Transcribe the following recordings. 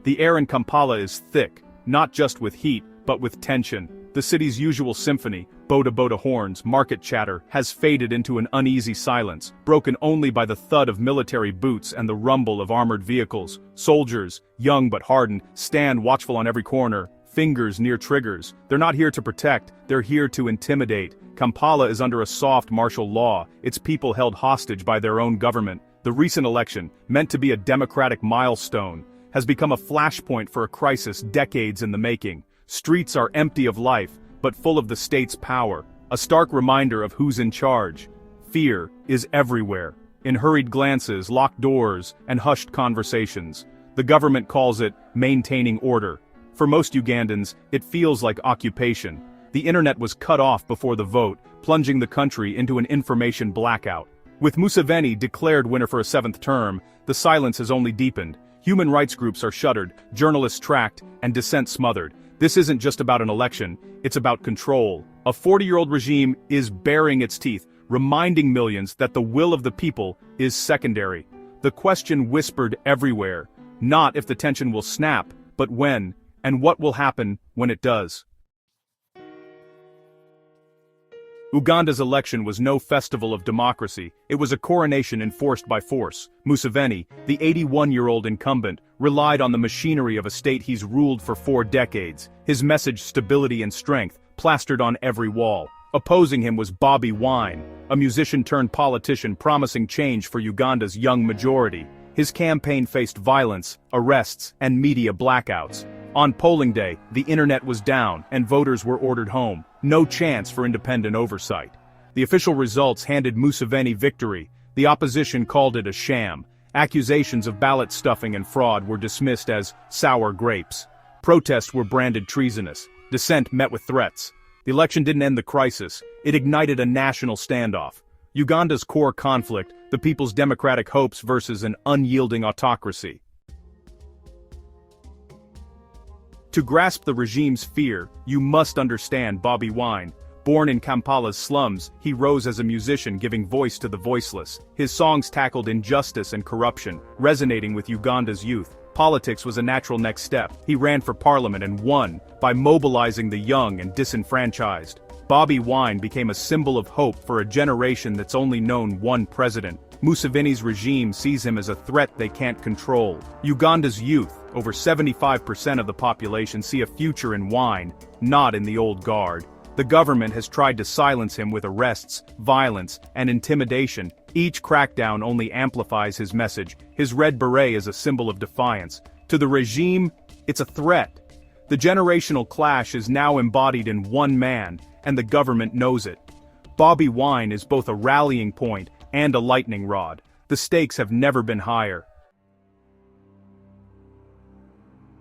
The air in Kampala is thick, not just with heat, but with tension. The city's usual symphony, boda horns, market chatter, has faded into an uneasy silence, broken only by the thud of military boots and the rumble of armored vehicles. Soldiers, young but hardened, stand watchful on every corner, fingers near triggers. They're not here to protect, they're here to intimidate. Kampala is under a soft martial law, its people held hostage by their own government. The recent election, meant to be a democratic milestone, has become a flashpoint for a crisis decades in the making. Streets are empty of life, but full of the state's power, a stark reminder of who's in charge. Fear is everywhere, in hurried glances, locked doors, and hushed conversations. The government calls it maintaining order. For most Ugandans, it feels like occupation. The internet was cut off before the vote, plunging the country into an information blackout. With Museveni declared winner for a seventh term, the silence has only deepened. Human rights groups are shuttered, journalists tracked, and dissent smothered. This isn't just about an election, it's about control. A 40-year-old regime is baring its teeth, reminding millions that the will of the people is secondary. The question whispered everywhere, not if the tension will snap, but when, and what will happen when it does. Uganda's election was no festival of democracy, it was a coronation enforced by force. Museveni, the 81-year-old incumbent, relied on the machinery of a state he's ruled for 4 decades, his message stability and strength, plastered on every wall. Opposing him was Bobi Wine, a musician-turned-politician promising change for Uganda's young majority. His campaign faced violence, arrests, and media blackouts. On polling day, the internet was down and voters were ordered home. No chance for independent oversight. The official results handed Museveni victory. The opposition called it a sham. Accusations of ballot stuffing and fraud were dismissed as sour grapes. Protests were branded treasonous. Dissent met with threats. The election didn't end the crisis. It ignited a national standoff. Uganda's core conflict, the people's democratic hopes versus an unyielding autocracy. To grasp the regime's fear, you must understand Bobi Wine. Born in Kampala's slums, he rose as a musician giving voice to the voiceless. His songs tackled injustice and corruption, resonating with Uganda's youth. Politics was a natural next step. He ran for parliament and won, by mobilizing the young and disenfranchised. Bobi Wine became a symbol of hope for a generation that's only known one president. Museveni's regime sees him as a threat they can't control. Uganda's youth, over 75% of the population, see a future in Wine, not in the old guard. The government has tried to silence him with arrests, violence, and intimidation. Each crackdown only amplifies his message. His red beret is a symbol of defiance. To the regime, it's a threat. The generational clash is now embodied in one man, and the government knows it. Bobi Wine is both a rallying point and a lightning rod. The stakes have never been higher.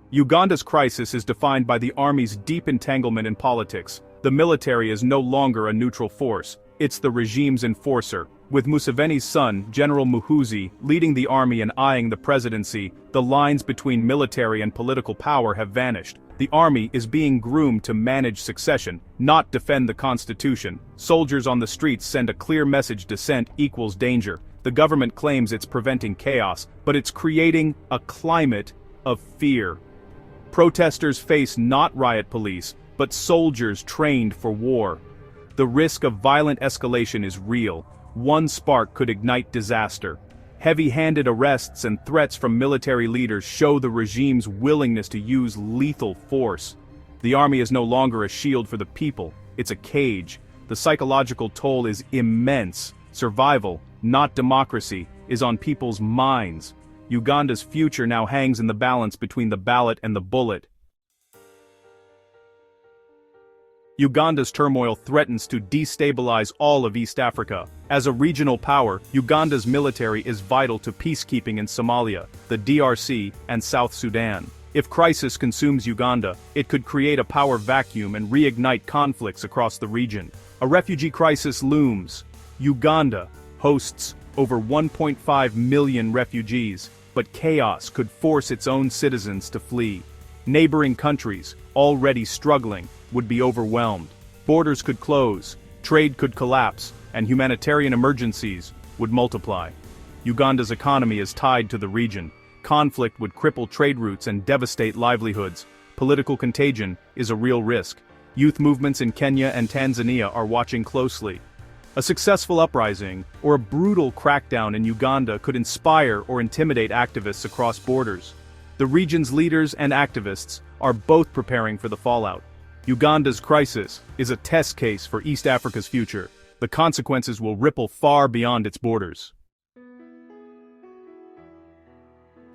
Uganda's crisis is defined by the army's deep entanglement in politics. The military is no longer a neutral force, it's the regime's enforcer. With Museveni's son, General Muhoozi, leading the army and eyeing the presidency, the lines between military and political power have vanished. The army is being groomed to manage succession, not defend the constitution. Soldiers on the streets send a clear message: dissent equals danger. The government claims it's preventing chaos, but it's creating a climate of fear. Protesters face not riot police, but soldiers trained for war. The risk of violent escalation is real. One spark could ignite disaster. Heavy-handed arrests and threats from military leaders show the regime's willingness to use lethal force. The army is no longer a shield for the people, it's a cage. The psychological toll is immense. Survival, not democracy, is on people's minds. Uganda's future now hangs in the balance between the ballot and the bullet. Uganda's turmoil threatens to destabilize all of East Africa. As a regional power, Uganda's military is vital to peacekeeping in Somalia, the DRC, and South Sudan. If crisis consumes Uganda, it could create a power vacuum and reignite conflicts across the region. A refugee crisis looms. Uganda hosts over 1.5 million refugees, but chaos could force its own citizens to flee. Neighboring countries, already struggling, would be overwhelmed. Borders could close, trade could collapse, and humanitarian emergencies would multiply. Uganda's economy is tied to the region. Conflict would cripple trade routes and devastate livelihoods. Political contagion is a real risk. Youth movements in Kenya and Tanzania are watching closely. A successful uprising or a brutal crackdown in Uganda could inspire or intimidate activists across borders. The region's leaders and activists are both preparing for the fallout. Uganda's crisis is a test case for East Africa's future. The consequences will ripple far beyond its borders.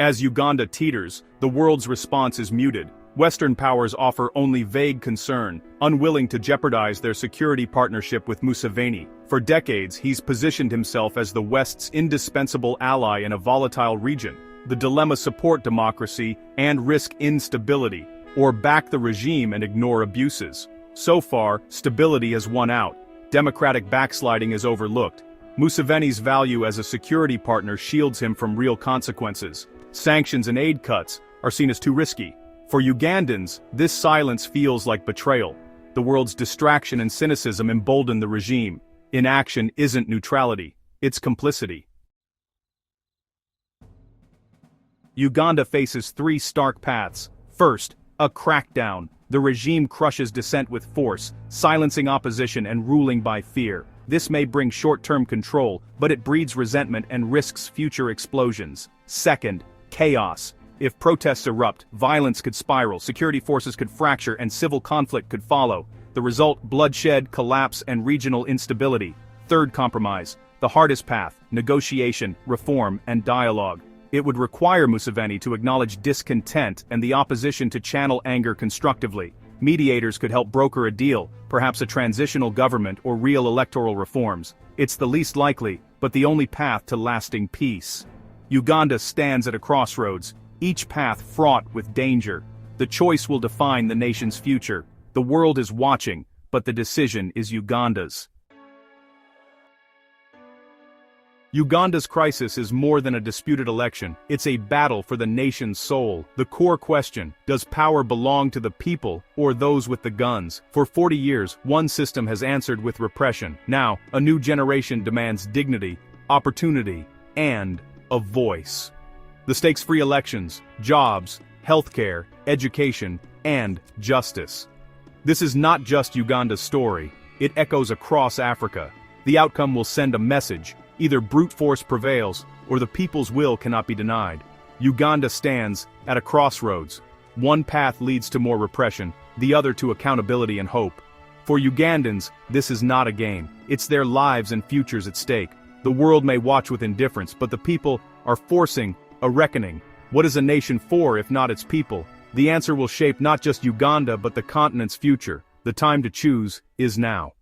As Uganda teeters, the world's response is muted. Western powers offer only vague concern, unwilling to jeopardize their security partnership with Museveni. For decades, he's positioned himself as the West's indispensable ally in a volatile region. The dilemma: support democracy and risk instability, or back the regime and ignore abuses. So far, stability has won out. Democratic backsliding is overlooked. Museveni's value as a security partner shields him from real consequences. Sanctions and aid cuts are seen as too risky. For Ugandans, this silence feels like betrayal. The world's distraction and cynicism embolden the regime. Inaction isn't neutrality, it's complicity. Uganda faces three stark paths. First, a crackdown. The regime crushes dissent with force, silencing opposition and ruling by fear. This may bring short-term control, but it breeds resentment and risks future explosions. Second, chaos. If protests erupt, violence could spiral, security forces could fracture, and civil conflict could follow. The result: bloodshed, collapse, and regional instability. Third compromise, the hardest path: negotiation, reform, and dialogue. It would require Museveni to acknowledge discontent and the opposition to channel anger constructively. Mediators could help broker a deal, perhaps a transitional government or real electoral reforms. It's the least likely, but the only path to lasting peace. Uganda stands at a crossroads, each path fraught with danger. The choice will define the nation's future. The world is watching, but the decision is Uganda's. Uganda's crisis is more than a disputed election. It's a battle for the nation's soul. The core question: does power belong to the people or those with the guns? For 40 years, one system has answered with repression. Now, a new generation demands dignity, opportunity, and a voice. The stakes-free elections, jobs, healthcare, education, and justice. This is not just Uganda's story. It echoes across Africa. The outcome will send a message: either brute force prevails, or the people's will cannot be denied. Uganda stands at a crossroads. One path leads to more repression, the other to accountability and hope. For Ugandans, this is not a game. It's their lives and futures at stake. The world may watch with indifference, but the people are forcing a reckoning. What is a nation for if not its people? The answer will shape not just Uganda but the continent's future. The time to choose is now.